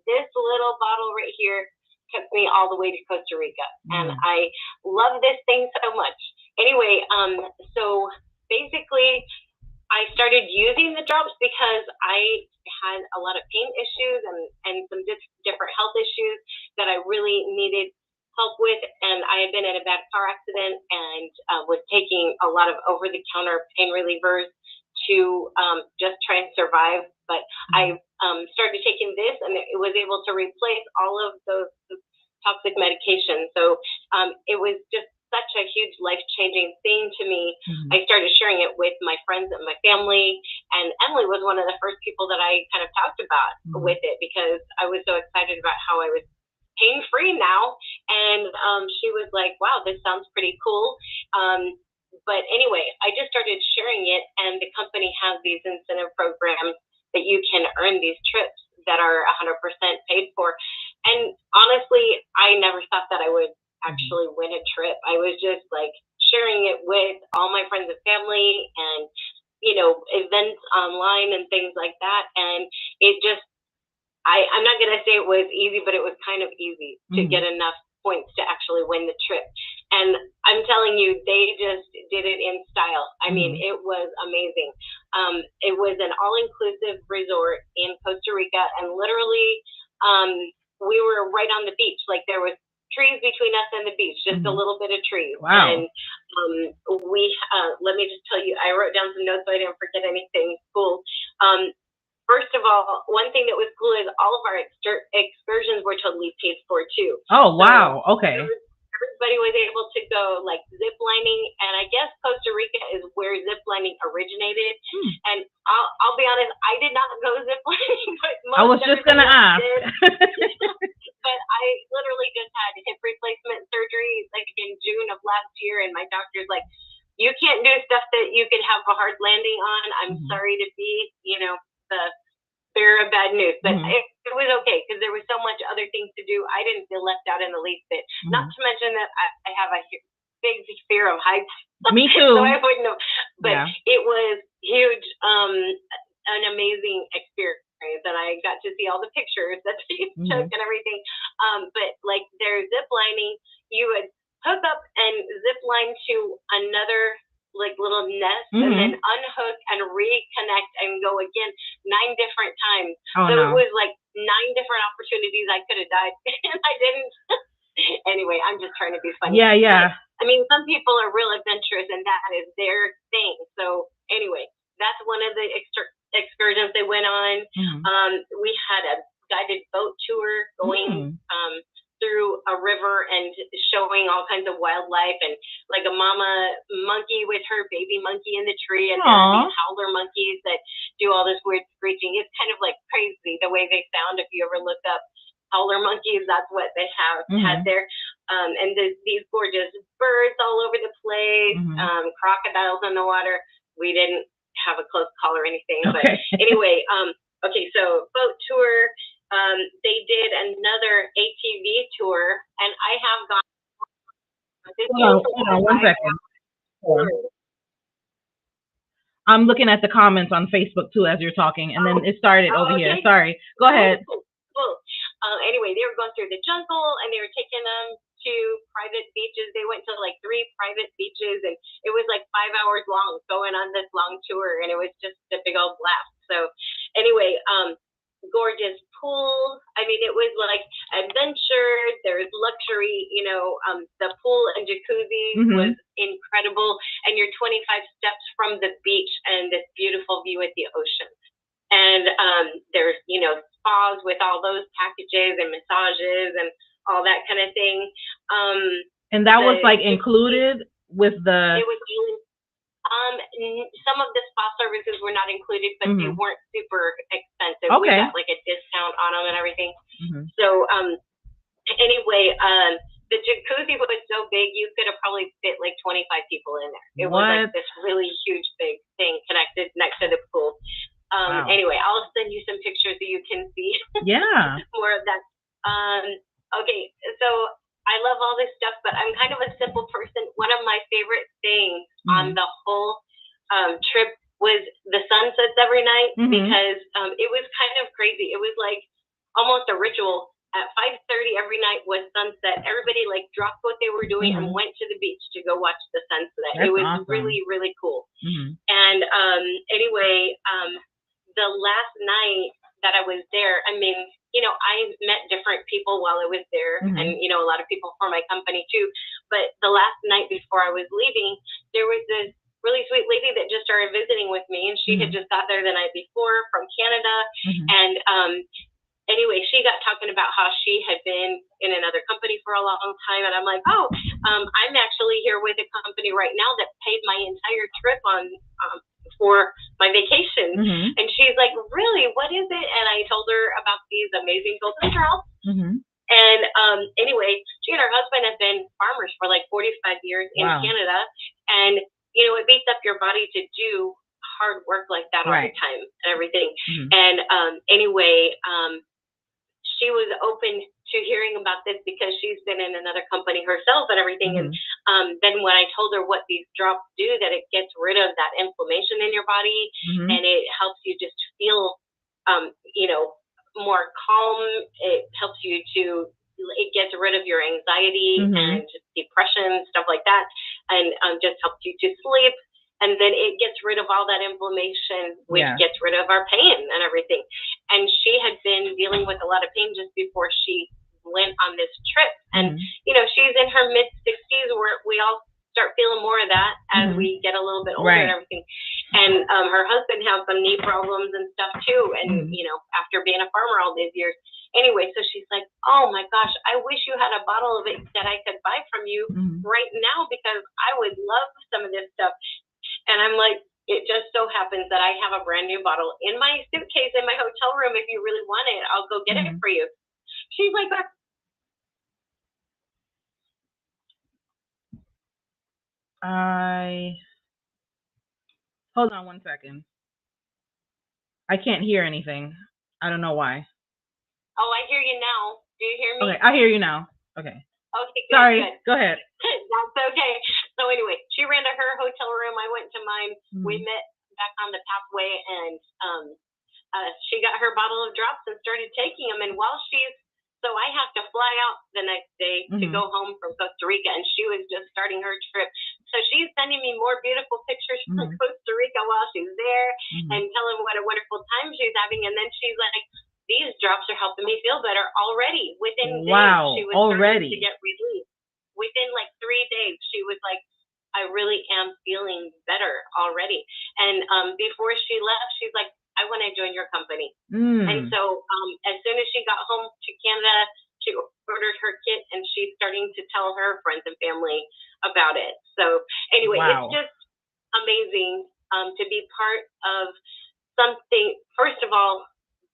this little bottle right here took me all the way to Costa Rica. And I love this thing so much. Anyway, so basically I started using the drops because I had a lot of pain issues and some different health issues that I really needed help with. And I had been in a bad car accident and was taking a lot of over-the-counter pain relievers to just try and survive. But I started taking this, and it was able to replace all of those toxic medications. So it was just such a huge life-changing thing to me. I started sharing it with my friends and my family, and Emily was one of the first people that I kind of talked about with it because I was so excited about how I was pain-free now. And she was like, wow, this sounds pretty cool. But anyway, I just started sharing it, and the company has these incentive programs that you can earn these trips that are 100% paid for. And honestly, I never thought that I would actually win a trip. I was just like sharing it with all my friends and family and, you know, events online and things like that. And it just, I'm not going to say it was easy, but it was kind of easy to get enough points to actually win the trip. And I'm telling you, they just did it in style. I mean, it was amazing. It was an all-inclusive resort in Costa Rica, and literally we were right on the beach. Like there was trees between us and the beach, just a little bit of trees. Wow. And we, let me just tell you, I wrote down some notes so I didn't forget anything cool. First of all, one thing that was cool is all of our excursions were totally paid for too. Oh, wow. Okay. Everybody was able to go like zip lining, and I guess Costa Rica is where zip lining originated. And I'll be honest, I did not go zip lining, but I was just gonna ask. But I literally just had hip replacement surgery like in June of last year, and my doctor's like, you can't do stuff that you could have a hard landing on. I'm sorry to be, you know, the bearer of bad news, but it was okay because there was so much other things to do. I didn't feel left out in the least bit. Not to mention that I have a big fear of heights. Me too. So I wouldn't have, but it was huge, an amazing experience. And I got to see all the pictures that they took and everything. But like their zip lining, you would hook up and zip line to another like little nest and then unhook and reconnect and go again 9 different times. It was like 9 different opportunities I could have died and I didn't. Anyway, I'm just trying to be funny. Yeah. But, I mean, some people are real adventurous and that is their thing. So anyway, that's one of the excursions they went on. We had a guided boat tour going through a river and showing all kinds of wildlife and like a mama monkey with her baby monkey in the tree, and there are these howler monkeys that do all this weird screeching. It's kind of like crazy the way they sound. If you ever look up howler monkeys, that's what they have had there. And these gorgeous birds all over the place, crocodiles in the water. We didn't have a close call or anything, but anyway, okay, so boat tour. They did another ATV tour, and I have gone. Hold on 1 second. I'm looking at the comments on Facebook too as you're talking, and then it started over here. Sorry, go ahead. Cool. Anyway, they were going through the jungle, and they were taking them to private beaches. They went to like 3 private beaches, and it was like 5 hours long going on this long tour, and it was just a big old blast. So anyway, gorgeous pool. I mean, it was like adventure. There's luxury, you know, the pool and jacuzzi was incredible. And you're 25 steps from the beach and this beautiful view at the ocean. And there's, you know, spas with all those packages and massages and all that kind of thing. And that was like included with the... It was some of the spa services were not included, but they weren't super expensive. We got like a discount on them and everything. So anyway, the jacuzzi was so big you could have probably fit like 25 people in there. It was like this really huge big thing connected next to the pool. Anyway, I'll send you some pictures so you can see more of that. Okay, so I love all this stuff, but I'm kind of a simple person. One of my favorite things on the whole trip was the sunsets every night because it was kind of crazy. It was like almost a ritual doing, and went to the beach to go watch the sunset. That's it was awesome. really, really cool. And anyway, the last night that I was there, I mean, you know, I met different people while I was there, and, you know, a lot of people from my company too. But the last night before I was leaving, there was this really sweet lady that just started visiting with me, and she had just got there the night before from Canada. And anyway, she got talking about how she had been in another company for a long time, and I'm like, oh, I'm actually here with a company right now that paid my entire trip on for my vacation. And she's like, really, what is it? And I told her about these amazing golden drops. And anyway, she and her husband have been farmers for like 45 years in Canada, and you know, it beats up your body to do hard work like that all the time and everything. And anyway, she was open to hearing about this because she's been in another company herself and everything. And then when I told her what these drops do, that it gets rid of that inflammation in your body, and it helps you just feel, you know, more calm. It helps you to, it gets rid of your anxiety and depression, stuff like that, and just helps you to sleep. And then it gets rid of all that inflammation, which gets rid of our pain and everything. And she had been dealing with a lot of pain just before she went on this trip. And, you know, she's in her mid-60s, where we all start feeling more of that as we get a little bit older and everything. And her husband has some knee problems and stuff too. And, you know, after being a farmer all these years. Anyway, so she's like, oh my gosh, I wish you had a bottle of it that I could buy from you right now, because I would love some of this stuff. And I'm like, it just so happens that I have a brand new bottle in my suitcase in my hotel room. If you really want it, I'll go get it for you. She's like, hold on 1 second. I can't hear anything. I don't know why. oh, I hear you now. Do you hear me? Okay, I hear you now. Okay. Okay, good. Sorry, Good. go ahead. That's okay. So anyway, she ran to her hotel room. I went to mine. We met back on the pathway, and she got her bottle of drops and started taking them. And while so I have to fly out the next day to go home from Costa Rica, and she was just starting her trip. So she's sending me more beautiful pictures from Costa Rica while she's there, and telling what a wonderful time she's having. And then she's like, these drops are helping me feel better already. Within days, she was starting to get relief. Within like 3 days, she was like, I really am feeling better already. And before she left, she's like, I want to join your company. And so as soon as she got home to Canada, she ordered her kit, and she's starting to tell her friends and family about it. So anyway, it's just amazing to be part of something. First of all,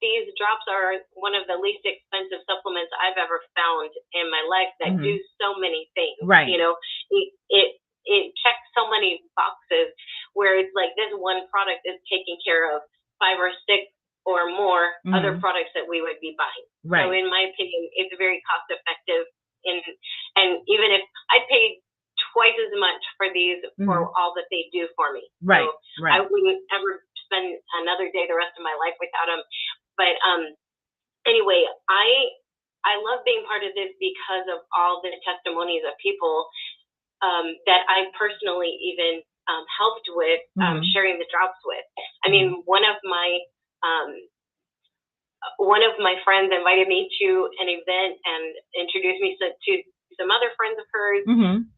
these drops are one of the least expensive supplements I've ever found in my life that do so many things. You know, it checks so many boxes, where it's like this one product is taking care of 5 or 6 or more other products that we would be buying. So in my opinion, it's very cost effective. And even if I paid twice as much for these for all that they do for me. So I wouldn't ever spend another day the rest of my life without them. But anyway, I love being part of this because of all the testimonies of people that I personally even helped with sharing the drops with. I mean, one of my friends invited me to an event and introduced me to some other friends of hers.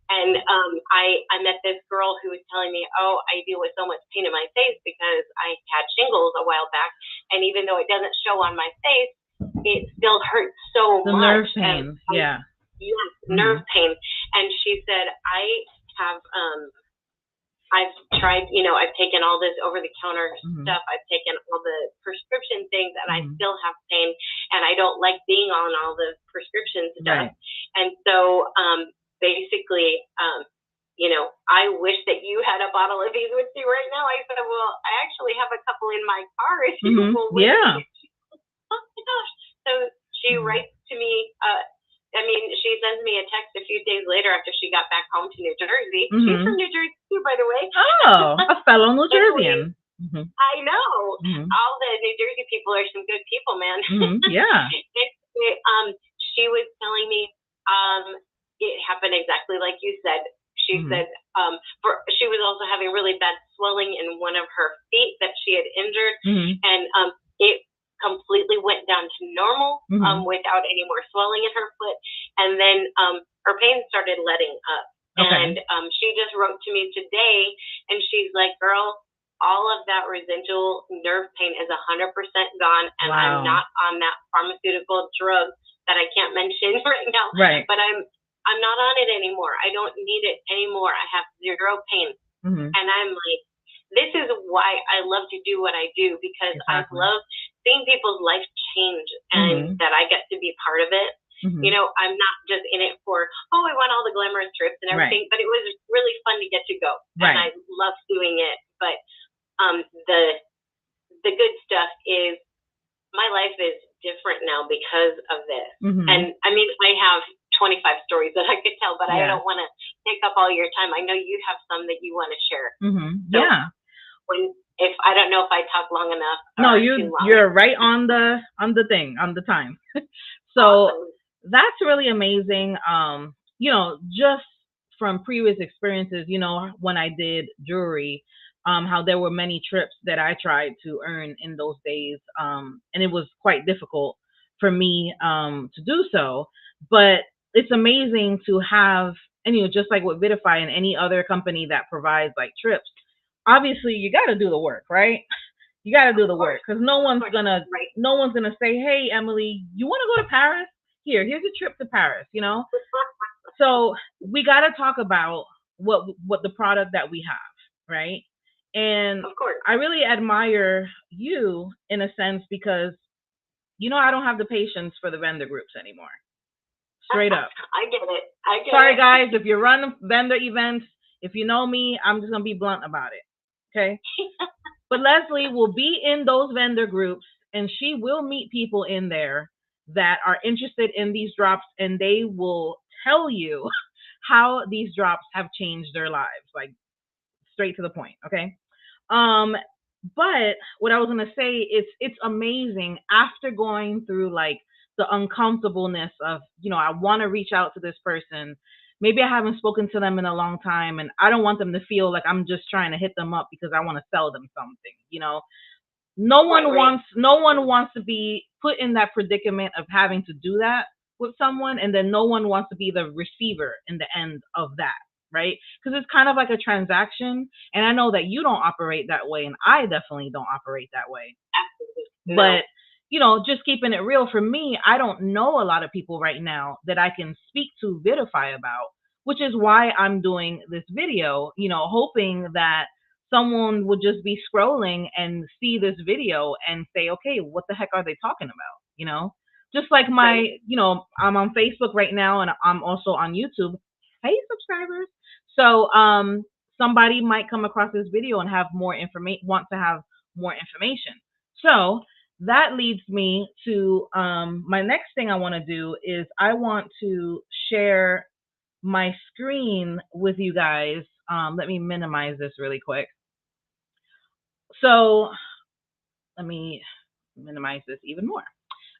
And I met this girl who was telling me, oh, I deal with so much pain in my face because I had shingles a while back. And even though it doesn't show on my face, it still hurts so much. The nerve pain, yes, nerve pain. And she said, I've tried, you know, I've taken all this over-the-counter stuff. I've taken all the prescription things, and I still have pain, and I don't like being on all the prescription stuff. And so basically, you know, I wish that you had a bottle of these with you right now. I said, well, I actually have a couple in my car if you will wait. Oh my gosh. So she writes to me, I mean, she sends me a text a few days later after she got back home to New Jersey. She's from New Jersey too, by the way. Oh, a fellow New Jerseyan. I know. All the New Jersey people are some good people, man. Yeah. She was telling me, it happened exactly like you said. She said she was also having really bad swelling in one of her feet that she had injured, and it completely went down to normal without any more swelling in her foot. And then her pain started letting up. And she just wrote to me today, and she's like, girl, all of that residual nerve pain is 100% gone, and I'm not on that pharmaceutical drug that I can't mention right now. But I'm not on it anymore. I don't need it anymore. I have zero pain. And I'm like, this is why I love to do what I do, because I love seeing people's life change, and that I get to be part of it. You know, I'm not just in it for, I want all the glamorous trips and everything, but it was really fun to get to go. And I love doing it. But the good stuff is my life is different now because of this. And I mean, I have 25 stories that I could tell, but I don't want to take up all your time. I know you have some that you want to share. So if I don't know if I talk long enough. No, you're right on the time. So that's really amazing. You know, just from previous experiences, you know, when I did jewelry, how there were many trips that I tried to earn in those days. And it was quite difficult for me to do so. But it's amazing to have, and you know, just like with Vidafy and any other company that provides like trips, obviously you got to do the work, right? You got to do the work, because no one's gonna say, hey, Emily, you want to go to Paris? Here's a trip to Paris, you know? So we got to talk about what the product that we have, right? And of course, I really admire you in a sense, because, you know, I don't have the patience for the vendor groups anymore. Straight up. I get it. Sorry, guys, if you run vendor events, if you know me, I'm just going to be blunt about it, okay? But Lesley will be in those vendor groups, and she will meet people in there that are interested in these drops, and they will tell you how these drops have changed their lives, like straight to the point, okay? But what I was gonna say is, it's amazing after going through like the uncomfortableness of, you know, I want to reach out to this person. Maybe I haven't spoken to them in a long time, and I don't want them to feel like I'm just trying to hit them up because I want to sell them something, you know. No one wants to be put in that predicament of having to do that with someone, and then no one wants to be the receiver in the end of that, right? Because it's kind of like a transaction, and I know that you don't operate that way, and I definitely don't operate that way. Absolutely. But you know, just keeping it real, for me, I don't know a lot of people right now that I can speak to Vidafy about, which is why I'm doing this video, you know, hoping that someone would just be scrolling and see this video and say, okay, what the heck are they talking about? You know, just like you know, I'm on Facebook right now, and I'm also on YouTube. Hey, subscribers. So somebody might come across this video and have more information, want to have more information. So that leads me to my next thing I want to do is I want to share my screen with you guys. Let me minimize this really quick. So let me minimize this even more.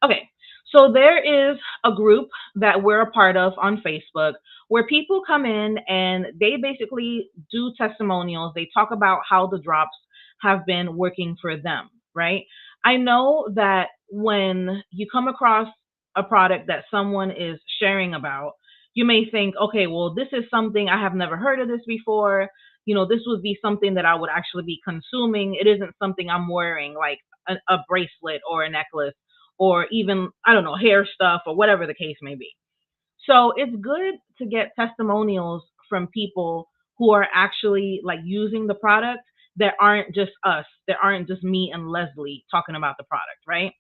Okay, so there is a group that we're a part of on Facebook where people come in and they basically do testimonials. They talk about how the drops have been working for them, right? I know that when you come across a product that someone is sharing about, you may think, okay, well, this is something I have never heard of this before. You know, this would be something that I would actually be consuming. It isn't something I'm wearing, like a bracelet or a necklace, or even, I don't know, hair stuff or whatever the case may be. So it's good to get testimonials from people who are actually like using the product, that aren't just us, that aren't just me and Lesley talking about the product, right?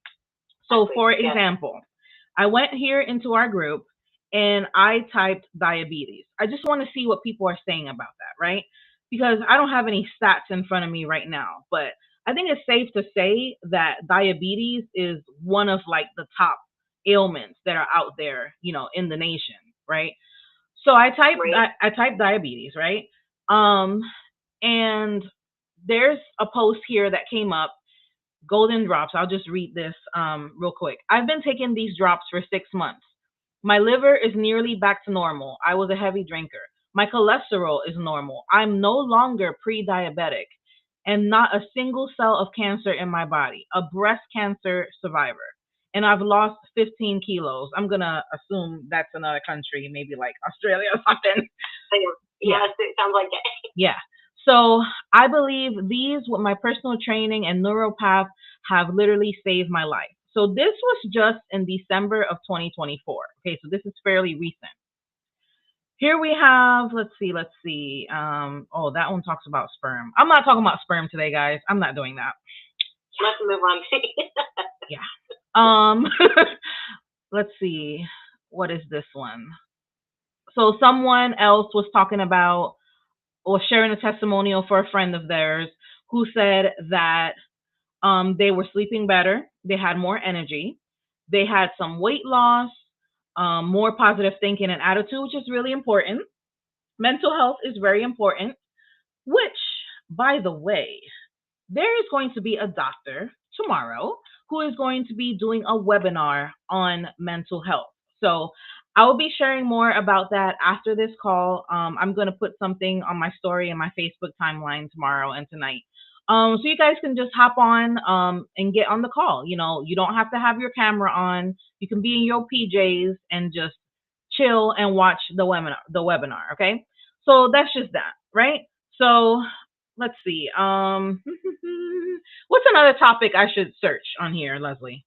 So for example, I went here into our group and I typed diabetes. I just want to see what people are saying about that, right? Because I don't have any stats in front of me right now, but I think it's safe to say that diabetes is one of like the top ailments that are out there, you know, in the nation, right? So I typed diabetes, right? And there's a post here that came up, golden drops. I'll just read this real quick. I've been taking these drops for 6 months. My liver is nearly back to normal. I was a heavy drinker. My cholesterol is normal. I'm no longer pre-diabetic and not a single cell of cancer in my body. A breast cancer survivor. And I've lost 15 kilos. I'm going to assume that's another country, maybe like Australia or something. Yeah. Yes, it sounds like it. Yeah. So I believe these, with my personal training and neuropath, have literally saved my life. So this was just in December of 2024. Okay, so this is fairly recent. Here we have, let's see. Oh, that one talks about sperm. I'm not talking about sperm today, guys. I'm not doing that. Let's move on. Yeah. Let's see. What is this one? So someone else was talking about or sharing a testimonial for a friend of theirs who said that they were sleeping better, they had more energy, they had some weight loss, more positive thinking and attitude, which is really important. Mental health is very important, which, by the way, there is going to be a doctor tomorrow who is going to be doing a webinar on mental health. So I will be sharing more about that after this call. I'm going to put something on my story and my Facebook timeline tomorrow and tonight. So you guys can just hop on and get on the call. You know, you don't have to have your camera on. You can be in your PJs and just chill and watch the webinar. Okay. So that's just that, right? So let's see. What's another topic I should search on here, Lesley?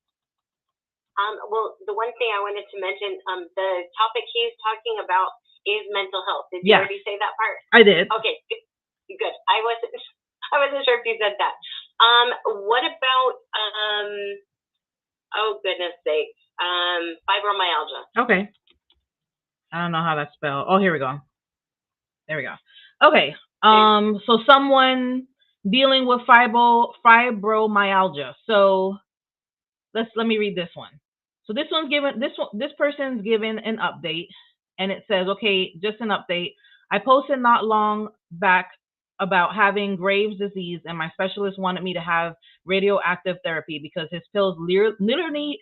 Well, the one thing I wanted to mention, the topic he's talking about is mental health. Did you already say that part? I did. Okay, good. I wasn't sure if you said that. What about oh goodness sakes, fibromyalgia? Okay. I don't know how that's spelled. Oh, here we go. There we go. Okay. So someone dealing with fibromyalgia. So let me read this one. So this person's given an update, and it says, okay, just an update. I posted not long back about having Graves' disease, and my specialist wanted me to have radioactive therapy because his pills literally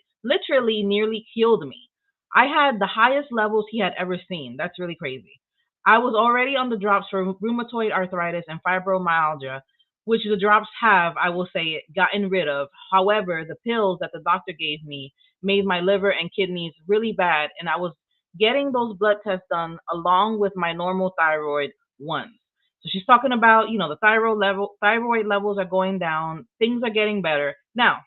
nearly killed me. I had the highest levels he had ever seen. That's really crazy. I was already on the drops for rheumatoid arthritis and fibromyalgia, which the drops have, I will say, gotten rid of. However, the pills that the doctor gave me made my liver and kidneys really bad, and I was getting those blood tests done along with my normal thyroid ones. So she's talking about, you know, the thyroid levels are going down, things are getting better. Now,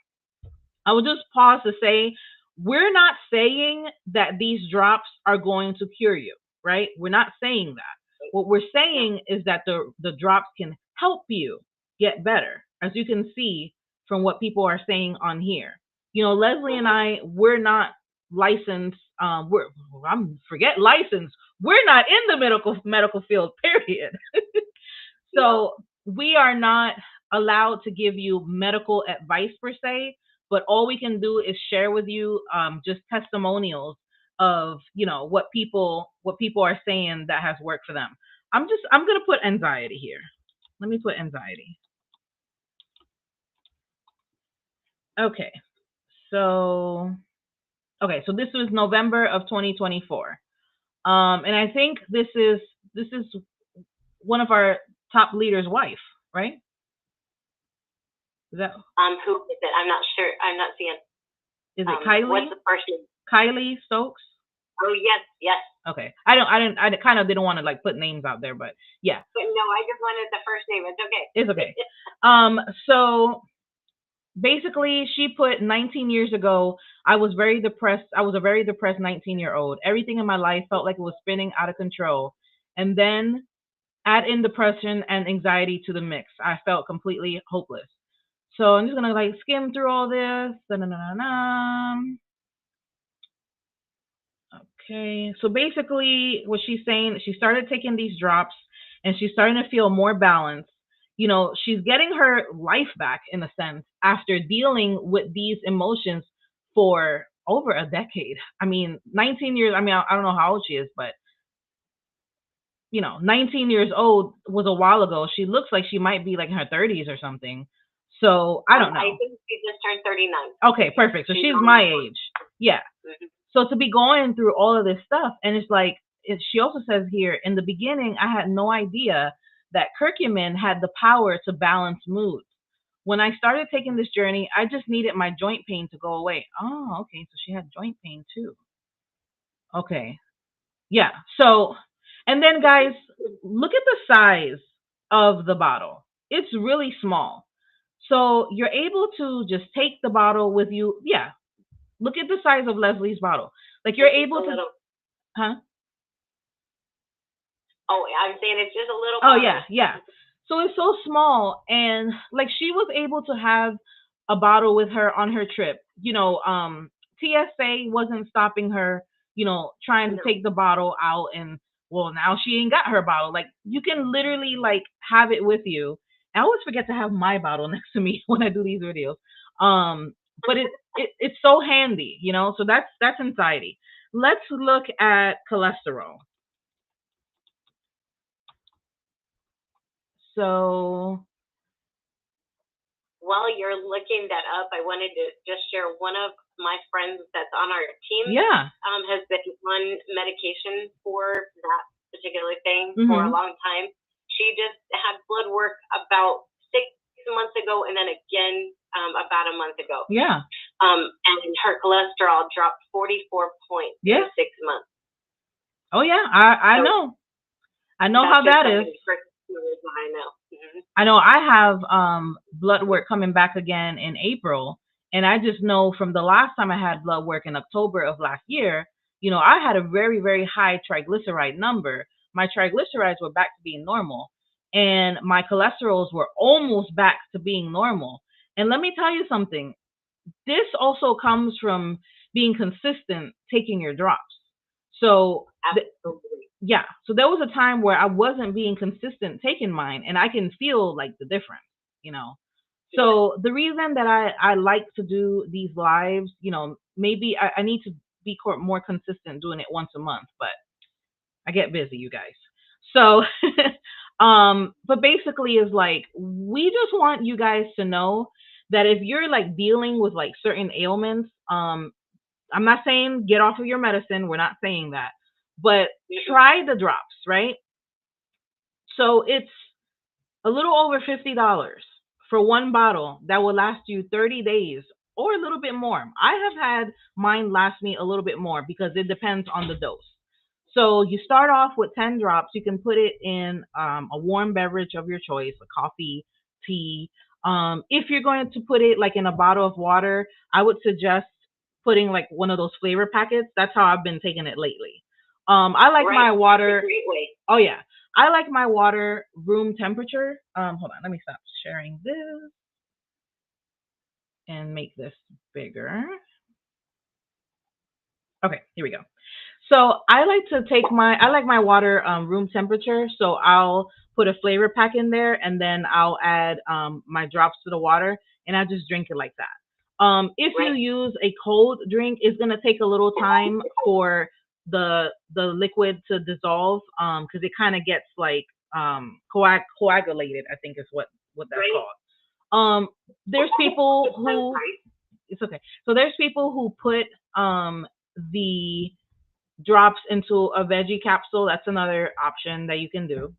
I will just pause to say, we're not saying that these drops are going to cure you, right? We're not saying that. What we're saying is that the drops can help you get better, as you can see from what people are saying on here. You know, Lesley and I, we're not licensed. Forget licensed. We're not in the medical field, period. So we are not allowed to give you medical advice per se, but all we can do is share with you just testimonials of, you know, what people are saying that has worked for them. I'm gonna put anxiety here. Let me put anxiety. Okay. So this was November of 2024. And I think this is one of our top leaders' wife, right? Is that who is it? I'm not sure. I'm not seeing. Is it Kylie? What's the person? Kylie Stokes? Oh yes. Okay. I kind of didn't want to like put names out there, but yeah. No, I just wanted the first name. It's okay. So basically she put 19 years ago, I was very depressed. I was a very depressed 19-year-old. Everything in my life felt like it was spinning out of control. And then add in depression and anxiety to the mix. I felt completely hopeless. So I'm just gonna like skim through all this. Okay, so basically what she's saying, she started taking these drops and she's starting to feel more balanced. You know, she's getting her life back in a sense after dealing with these emotions for over a decade. I mean, 19 years, I don't know how old she is, but you know, 19 years old was a while ago. She looks like she might be like in her 30s or something. So I don't know. I think she just turned 39. Okay, perfect. So she's my age. Yeah. Mm-hmm. So to be going through all of this stuff, and it's like, she also says here, in the beginning, I had no idea that curcumin had the power to balance moods. When I started taking this journey, I just needed my joint pain to go away. Oh, okay. So she had joint pain too. Okay. Yeah. So, and then guys, look at the size of the bottle. It's really small. So you're able to just take the bottle with you. Yeah. Look at the size of Lesley's bottle. Like you're able to, huh? Oh, I'm saying it's just a little Oh bottle. yeah, yeah. So it's so small, and like she was able to have a bottle with her on her trip. TSA wasn't stopping her, trying to take the bottle out, and well, now she ain't got her bottle. Like you can literally like have it with you. I always forget to have my bottle next to me when I do these videos. But it's so handy, So that's anxiety. Let's look at cholesterol. So while you're looking that up, I wanted to just share one of my friends that's on our team. Yeah. Has been on medication for that particular thing for a long time. She just had blood work about 6 months ago, and then again about a month ago. Yeah. And her cholesterol dropped 44 points in 6 months. Oh yeah, I know. I know how that is. I know. I know I have blood work coming back again in April, and I just know from the last time I had blood work in October of last year, I had a very, very high triglyceride number. My triglycerides were back to being normal, and my cholesterols were almost back to being normal. And let me tell you something. This also comes from being consistent taking your drops. So yeah, so there was a time where I wasn't being consistent taking mine, and I can feel like the difference. So the reason that I like to do these lives, maybe I need to be more consistent doing it once a month, but I get busy, you guys. So, but basically is like, we just want you guys to know that if you're like dealing with like certain ailments, I'm not saying get off of your medicine. We're not saying that, but try the drops, right? So it's a little over $50 for one bottle that will last you 30 days or a little bit more. I have had mine last me a little bit more because it depends on the dose. So you start off with 10 drops. You can put it in a warm beverage of your choice, a coffee, tea. If you're going to put it like in a bottle of water, I would suggest putting like one of those flavor packets. That's how I've been taking it lately. I like my water. Oh yeah, I like my water room temperature. Hold on, let me stop sharing this and make this bigger. Okay, here we go. So I like to take I like my water room temperature. So I'll put a flavor pack in there, and then I'll add my drops to the water, and I just drink it like that. If you use a cold drink, it's gonna take a little time for the liquid to dissolve, because it kind of gets like coagulated, I think is what that's called. There's people who it's okay. So there's people who put the drops into a veggie capsule. That's another option that you can do.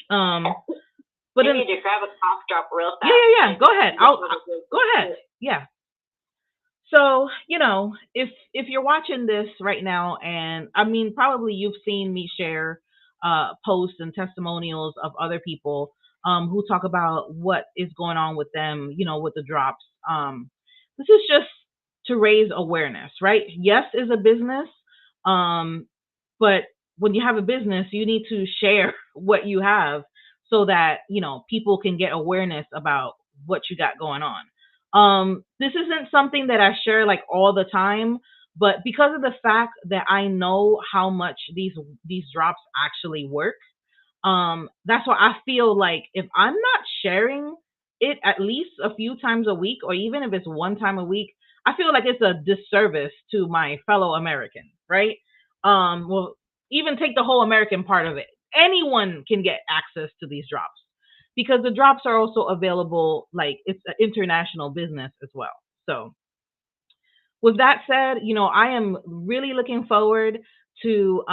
But you need to grab a cough drop real fast. Yeah. Go ahead. Go ahead. Yeah. So, if you're watching this right now, and I mean, probably you've seen me share posts and testimonials of other people who talk about what is going on with them, with the drops. This is just to raise awareness, right? Yes, is a business, but when you have a business, you need to share what you have so that, people can get awareness about what you got going on. This isn't something that I share like all the time, but because of the fact that I know how much these drops actually work, that's why I feel like if I'm not sharing it at least a few times a week, or even if it's one time a week, I feel like it's a disservice to my fellow Americans, right? Well, even take the whole American part of it. Anyone can get access to these drops because the drops are also available, like it's an international business as well. So with that said, I am really looking forward to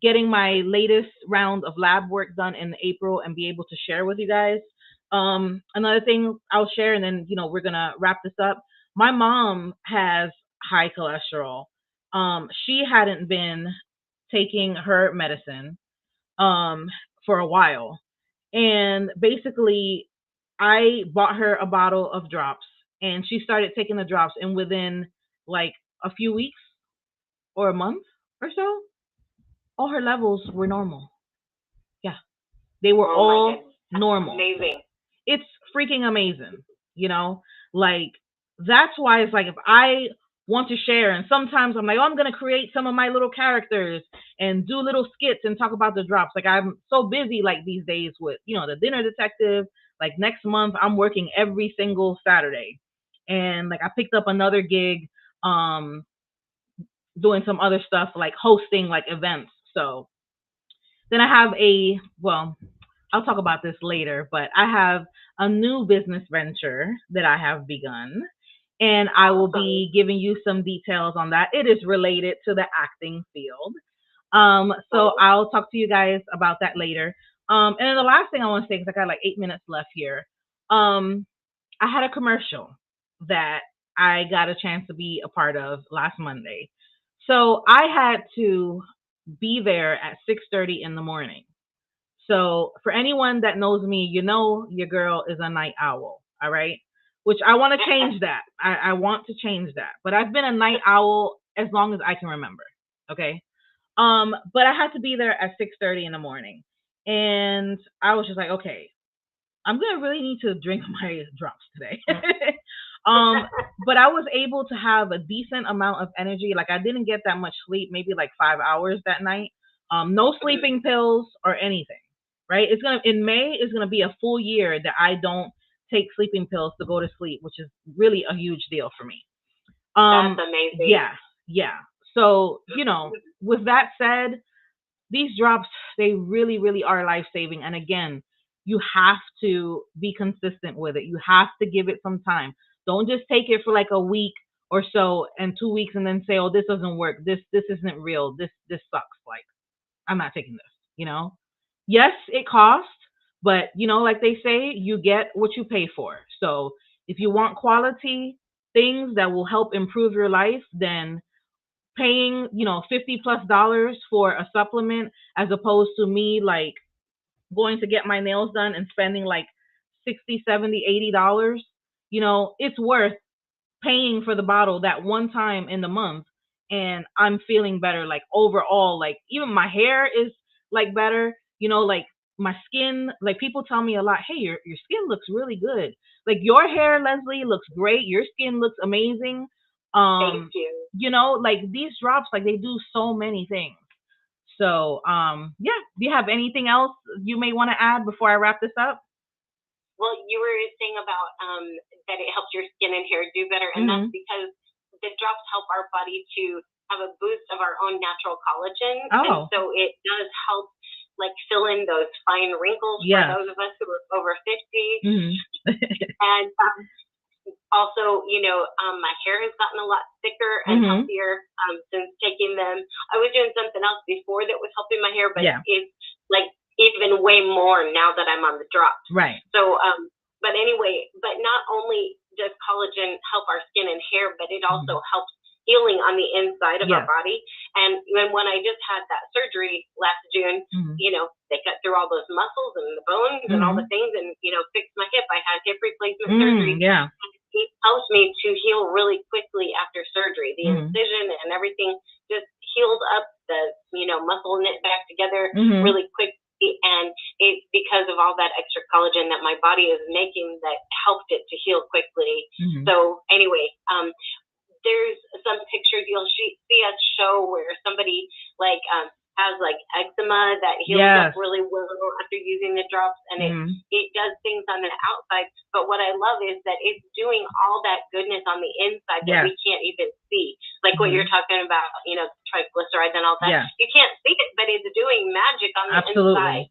getting my latest round of lab work done in April and be able to share with you guys. Another thing I'll share, and then we're gonna wrap this up. My mom has high cholesterol. She hadn't been taking her medicine um for a while, and basically I bought her a bottle of drops, and she started taking the drops, and within like a few weeks or a month or so, all her levels were normal. Yeah, they were Oh my all goodness, normal. amazing. It's freaking amazing, you know? Like, that's why it's like if I want to share, and sometimes I'm like, oh, I'm going to create some of my little characters and do little skits and talk about the drops. Like, I'm so busy, like, these days with, the dinner detective. Like, next month, I'm working every single Saturday. And, like, I picked up another gig um, doing some other stuff, like hosting, like, events. So then I have well, I'll talk about this later, but I have a new business venture that I have begun, and I will Awesome. be giving you some details on that. It is related to the acting field. So Oh, I'll talk to you guys about that later. And then the last thing I want to say, because I got like 8 minutes left here. I had a commercial that I got a chance to be a part of last Monday. So I had to be there at 6:30 in the morning. So for anyone that knows me, your girl is a night owl. All right. Which I want to change that. I want to change that. But I've been a night owl as long as I can remember. Okay. But I had to be there at 6:30 in the morning. And I was just like, okay, I'm gonna really need to drink my drops today. um, but I was able to have a decent amount of energy. Like I didn't get that much sleep, maybe like 5 hours that night. No sleeping pills or anything. Right? It's gonna in May is gonna be a full year that I don't take sleeping pills to go to sleep, which is really a huge deal for me. that's amazing. Yeah, yeah. So, with that said, these drops, they really, really are life saving. And again, you have to be consistent with it. You have to give it some time. Don't just take it for like a week or so and 2 weeks and then say, oh, this doesn't work. This isn't real. This sucks. Like, I'm not taking this. Yes, it costs, but like they say, you get what you pay for. So if you want quality things that will help improve your life, then paying, $50+ for a supplement as opposed to me like going to get my nails done and spending like 60, 70, $80, it's worth paying for the bottle that one time in the month, and I'm feeling better. Like overall, like even my hair is like better, like my skin, like people tell me a lot, hey, your skin looks really good. Like your hair, Lesley, looks great. Your skin looks amazing. Thank Um, you. like these drops, like they do so many things. So, yeah. Do you have anything else you may want to add before I wrap this up? Well, you were saying about that it helps your skin and hair do better, and that's Mm-hmm. because the drops help our body to have a boost of our own natural collagen, and Oh, so it does help like fill in those fine wrinkles for yeah. those of us who are over 50. Mm-hmm. And also, my hair has gotten a lot thicker and Mm-hmm. healthier since taking them. I was doing something else before that was helping my hair, but Yeah. it's like even way more now that I'm on the drops. Right. So, but anyway, but not only does collagen help our skin and hair, but it Mm-hmm. also helps healing on the inside of our Yeah. body. And when I just had that surgery last June, Mm-hmm. they cut through all those muscles and the bones and all Mm-hmm. the things and, fixed my hip. I had hip replacement Mm, surgery. yeah. It helps me to heal really quickly after surgery. The Mm-hmm. incision and everything just healed up, the muscle knit back together Mm-hmm. really quick. And it's because of all that extra collagen that my body is making that helped it to heal quickly. Mm-hmm. So anyway, there's some pictures you'll see us show where somebody like has like eczema that heals Yes. up really well after using the drops, and Mm-hmm. it does things on the outside. But what I love is that it's doing all that goodness on the inside that Yes. we can't even see. Like what Mm-hmm. you're talking about, triglycerides and all that. Yeah. You can't see it, but it's doing magic on the inside. Absolutely.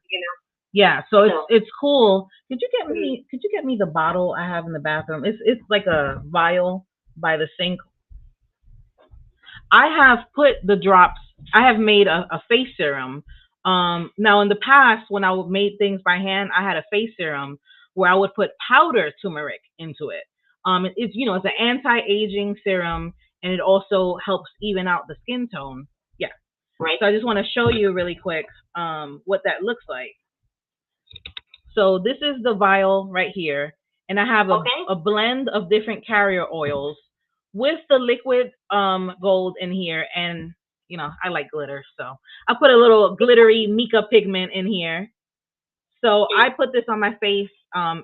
Yeah. So So it's cool. Could you get me the bottle I have in the bathroom? It's like a vial by the sink. I have put the drops. I have made a face serum. Now in the past, when I would made things by hand, I had a face serum where I would put powder turmeric into it. It's it's an anti-aging serum, and it also helps even out the skin tone. Yeah. Right. So I just want to show you really quick what that looks like. So this is the vial right here, and I have Okay. a blend of different carrier oils with the liquid gold in here, and I like glitter, so I put a little glittery mica pigment in here. So I put this on my face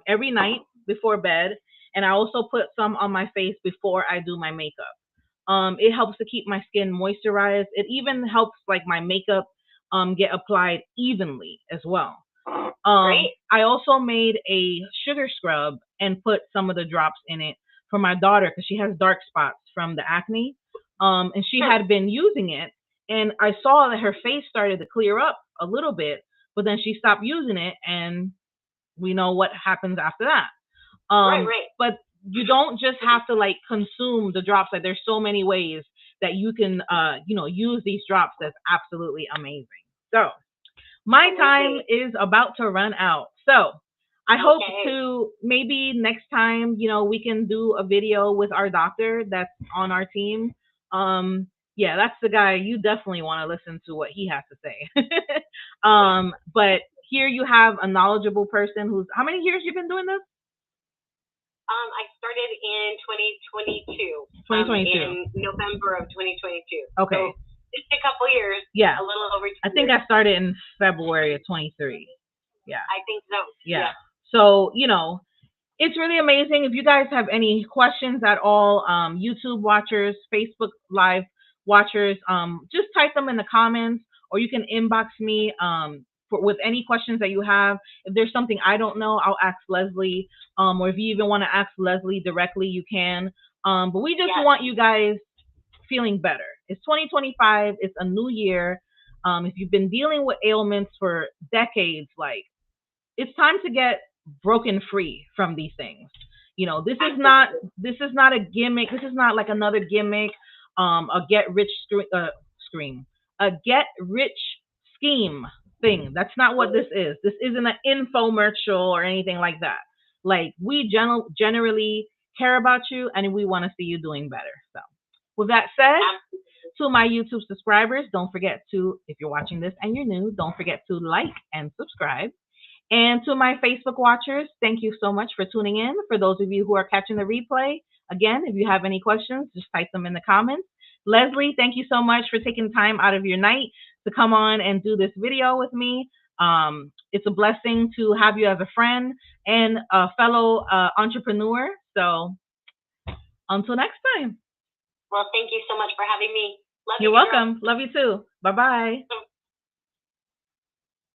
every night before bed, and I also put some on my face before I do my makeup. It helps to keep my skin moisturized. It even helps like my makeup get applied evenly as well. Great. I also made a sugar scrub and put some of the drops in it for my daughter because she has dark spots from the acne. And she had been using it, and I saw that her face started to clear up a little bit, but then she stopped using it, and we know what happens after that. Right. Right. But you don't just have to like consume the drops. Like there's so many ways that you can use these drops. That's absolutely amazing. So my time is about to run out. So I hope to maybe next time, we can do a video with our doctor that's on our team. Yeah, that's the guy. You definitely want to listen to what he has to say. But here you have a knowledgeable person who's, how many years you've been doing this? I started in 2022. 2022. In November of 2022. Okay. So just a couple years. Yeah. A little over 2 I think years. I started in February of 23. Yeah. I think so. Yeah. So, it's really amazing. If you guys have any questions at all, YouTube watchers, Facebook Live watchers, just type them in the comments, or you can inbox me with any questions that you have. If there's something I don't know, I'll ask Lesley. Or if you even want to ask Lesley directly, you can. But we just want you guys feeling better. It's 2025. It's a new year. If you've been dealing with ailments for decades, like, it's time to get broken free from these things. This is not a gimmick. This is not like another gimmick, a get rich a get rich scheme thing. That's not what this is. This isn't an infomercial or anything like that. Like, we generally care about you, and we want to see you doing better. So with that said, to my YouTube subscribers, don't forget to, if you're watching this and you're new, don't forget to like and subscribe. And to my Facebook watchers, thank you so much for tuning in. For those of you who are catching the replay, again, if you have any questions, just type them in the comments. Lesley, thank you so much for taking time out of your night to come on and do this video with me. It's a blessing to have you as a friend and a fellow entrepreneur. So until next time. Well, thank you so much for having me. Love You're you, welcome. Love you too. Bye-bye.